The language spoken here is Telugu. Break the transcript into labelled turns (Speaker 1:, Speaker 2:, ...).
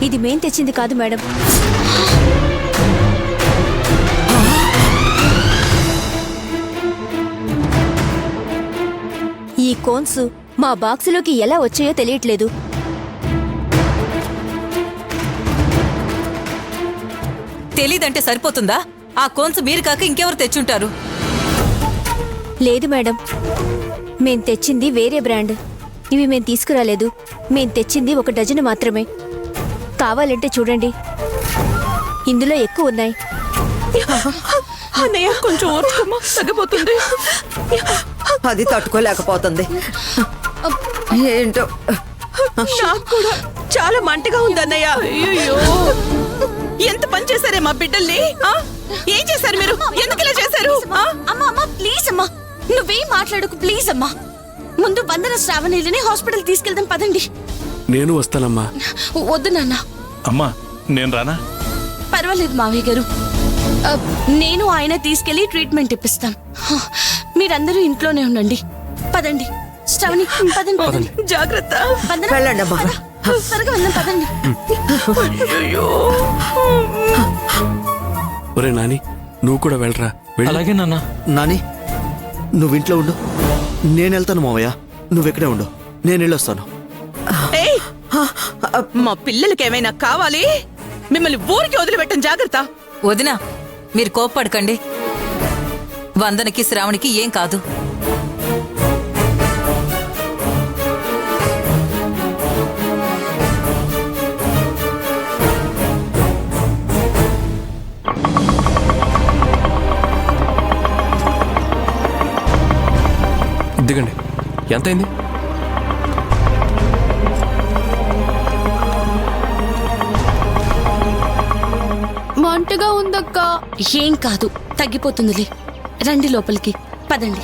Speaker 1: ఇది మేం తెచ్చింది కాదు మేడం. ఈ కోన్స్ మా బాక్సులోకి ఎలా వచ్చాయో తెలియట్లేదు.
Speaker 2: తెలీదంటే సరిపోతుందా? ఆ కోన్స్ మీరు కాక ఇంకెవరు తెచ్చుంటారు?
Speaker 1: లేదు మేడం, మేం తెచ్చింది వేరే బ్రాండ్. ఇవి మేం తీసుకురాలేదు. మేం తెచ్చింది 1 డజను మాత్రమే. కావాలంటే చూడండి, ఇందులో ఎక్కువ ఉన్నాయి.
Speaker 3: అన్నయ్య కొంచెం ఓర్చుకోమా, తగ్గిపోతుంది.
Speaker 4: అది తట్టుకోలేకపోతుంది. ఏంటో
Speaker 3: నాకు కూడా చాలా మంటగా ఉంది అన్నయ్య. అయ్యో, ఎంత పని చేశారే మా బిడ్డల్ని. ఏం చేశారు మీరు? ఎందుకు ఇలా చేశారు?
Speaker 5: అమ్మా ప్లీజ్ అమ్మా, నువ్వేం మాట్లాడకు ప్లీజ్ అమ్మా. ముందు వందన శ్రావణిని హాస్పిటల్ తీసుకెళ్దాం పదండి.
Speaker 6: నేను వస్తానమ్మా.
Speaker 5: వద్దు నాన్న.
Speaker 7: అమ్మా నేను రానా?
Speaker 5: పర్వాలేదు మావయ్య గారు, నేను ఆయన తీసుకెళ్లి ట్రీట్మెంట్ ఇప్పిస్తాం. మీరందరూ ఇంట్లోనే ఉండండి. పదండి శ్రావణి, పదండి పదండి.
Speaker 3: జాగ్రత్త.
Speaker 5: వందన,
Speaker 4: వెళ్ళండి అమ్మా.
Speaker 5: త్వరగా వెళ్దాం పదండి.
Speaker 6: ఒరే నాని, నువ్వు కూడా వెళ్ళరా. వెళ్ళు.
Speaker 7: అలాగే నాన్న.
Speaker 8: నాని నువ్వు ఇంట్లో ఉండు, నేను వెళ్తాను మావయ్య. నువ్వెక్కడే ఉండు, నేను వెళ్ళొస్తాను.
Speaker 3: ఏయ్, మా పిల్లలకి ఏమైనా కావాలి, మిమ్మల్ని ఊరికి వదిలిపెట్టం. జాగ్రత్త.
Speaker 2: వదినా, మీరు కోప్పడకండి. వందనకి శ్రావణికి ఏం కాదు.
Speaker 6: దిగండి. ఎంతైంది?
Speaker 5: మంటగా ఉందక్క. ఏం కాదు, తగ్గిపోతుందిలే. రండి లోపలికి, పదండి.